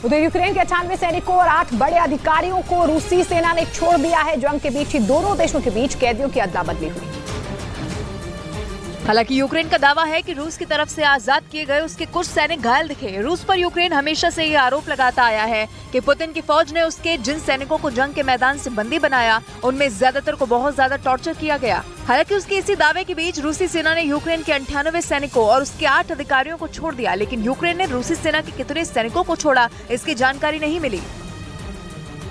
उधर यूक्रेन के 98 सैनिकों और 8 बड़े अधिकारियों को रूसी सेना ने छोड़ दिया है। जंग के बीच ही दोनों देशों के बीच कैदियों की अदला बदली हुई। हालांकि यूक्रेन का दावा है कि रूस की तरफ से आजाद किए गए उसके कुछ सैनिक घायल दिखे। रूस पर यूक्रेन हमेशा से ये आरोप लगाता आया है कि पुतिन की फौज ने उसके जिन सैनिकों को जंग के मैदान से बंदी बनाया, उनमें ज्यादातर को बहुत ज्यादा टॉर्चर किया गया। हालांकि उसके इसी दावे के बीच रूसी सेना ने यूक्रेन के 98 सैनिकों और उसके 8 अधिकारियों को छोड़ दिया, लेकिन यूक्रेन ने रूसी सेना के कितने सैनिकों को छोड़ा, इसकी जानकारी नहीं मिली।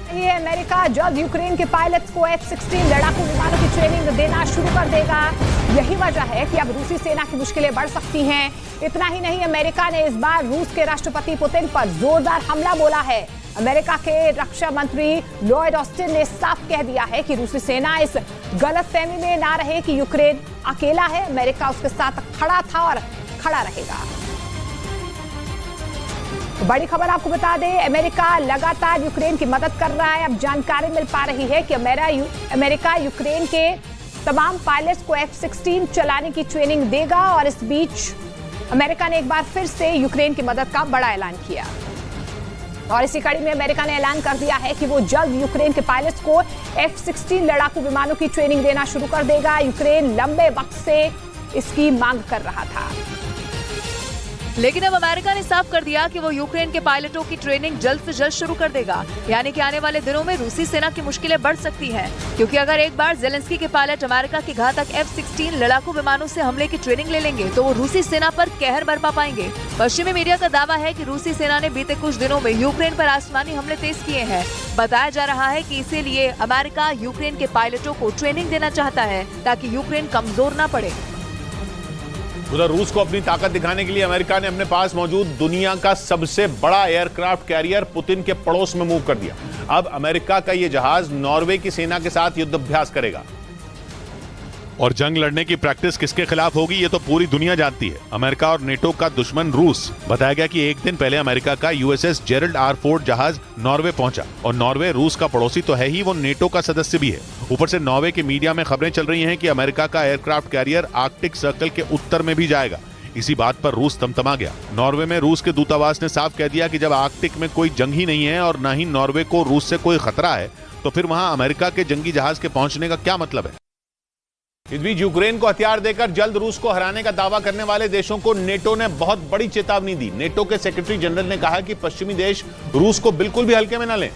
ये अमेरिका जल्द यूक्रेन के पायलट्स को F-16 लड़ाकू विमानों की ट्रेनिंग देना शुरू कर देगा। यही वजह है कि अब रूसी सेना की मुश्किलें बढ़ सकती हैं। इतना ही नहीं, अमेरिका ने इस बार रूस के राष्ट्रपति पुतिन पर जोरदार हमला बोला है। अमेरिका के रक्षा मंत्री लॉयड ऑस्टिन ने साफ कह दिया है कि रूसी सेना इस गलतफहमी में ना रहे कि यूक्रेन अकेला है। अमेरिका उसके साथ खड़ा था और खड़ा रहेगा। बड़ी खबर आपको बता दें, अमेरिका लगातार यूक्रेन की मदद कर रहा है। अब जानकारी मिल पा रही है कि अमेरिका यूक्रेन के तमाम पायलट्स को F-16 चलाने की ट्रेनिंग देगा और इस बीच अमेरिका ने एक बार फिर से यूक्रेन की मदद का बड़ा ऐलान किया। और इसी कड़ी में अमेरिका ने ऐलान कर दिया है कि वो जल्द यूक्रेन के पायलट्स को F-16 लड़ाकू विमानों की ट्रेनिंग देना शुरू कर देगा। यूक्रेन लंबे वक्त से इसकी मांग कर रहा था, लेकिन अब अमेरिका ने साफ कर दिया कि वो यूक्रेन के पायलटों की ट्रेनिंग जल्द से जल्द शुरू कर देगा। यानी कि आने वाले दिनों में रूसी सेना की मुश्किलें बढ़ सकती हैं, क्योंकि अगर एक बार जेलेंस्की के पायलट अमेरिका के घातक F-16 लड़ाकू विमानों से हमले की ट्रेनिंग ले लेंगे तो वो रूसी सेना पर कहर बरपा पाएंगे। पश्चिमी मीडिया का दावा है कि रूसी सेना ने बीते कुछ दिनों में यूक्रेन पर आसमानी हमले तेज किए हैं। बताया जा रहा है कि इसीलिए अमेरिका यूक्रेन के पायलटों को ट्रेनिंग देना चाहता है ताकि यूक्रेन कमजोर न पड़े। उधर रूस को अपनी ताकत दिखाने के लिए अमेरिका ने अपने पास मौजूद दुनिया का सबसे बड़ा एयरक्राफ्ट कैरियर पुतिन के पड़ोस में मूव कर दिया। अब अमेरिका का यह जहाज नॉर्वे की सेना के साथ युद्धाभ्यास करेगा। और जंग लड़ने की प्रैक्टिस किसके खिलाफ होगी ये तो पूरी दुनिया जानती है, अमेरिका और नेटो का दुश्मन रूस। बताया गया कि एक दिन पहले अमेरिका का USS जेरल्ड आर फोर्ड जहाज नॉर्वे पहुंचा। और नॉर्वे रूस का पड़ोसी तो है ही, वो नेटो का सदस्य भी है। ऊपर से नॉर्वे के मीडिया में खबरें चल रही हैं कि अमेरिका का एयरक्राफ्ट कैरियर आर्कटिक सर्कल के उत्तर में भी जाएगा। इसी बात पर रूस तमतमा गया। नॉर्वे में रूस के दूतावास ने साफ कह दिया कि जब आर्कटिक में कोई जंग ही नहीं है और न ही नॉर्वे को रूस से कोई खतरा है, तो फिर वहां अमेरिका के जंगी जहाज के पहुंचने का क्या मतलब है। इस बीच यूक्रेन को हथियार देकर जल्द रूस को हराने का दावा करने वाले देशों को नेटो ने बहुत बड़ी चेतावनी दी। नेटो के सेक्रेटरी जनरल ने कहा कि पश्चिमी देश रूस को बिल्कुल भी हल्के में न लें,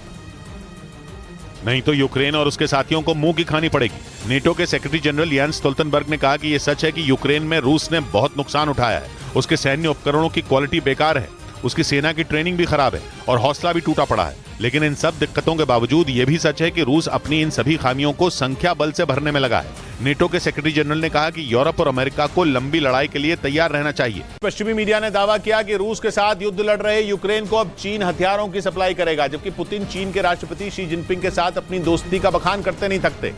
नहीं तो यूक्रेन और उसके साथियों को मुंह की खानी पड़ेगी। नेटो के सेक्रेटरी जनरल यान्स स्टोल्टनबर्ग ने कहा कि यह सच है कि यूक्रेन में रूस ने बहुत नुकसान उठाया है। उसके सैन्य उपकरणों की क्वालिटी बेकार है, उसकी सेना की ट्रेनिंग भी खराब है और हौसला भी टूटा पड़ा है। लेकिन इन सब दिक्कतों के बावजूद यह भी सच है कि रूस अपनी इन सभी खामियों को संख्या बल से भरने में लगा है। नेटो के सेक्रेटरी जनरल ने कहा कि यूरोप और अमेरिका को लंबी लड़ाई के लिए तैयार रहना चाहिए। पश्चिमी मीडिया ने दावा किया कि रूस के साथ युद्ध लड़ रहे यूक्रेन को अब चीन हथियारों की सप्लाई करेगा, जबकि पुतिन चीन के राष्ट्रपति शी जिनपिंग के साथ अपनी दोस्ती का बखान करते नहीं थकते।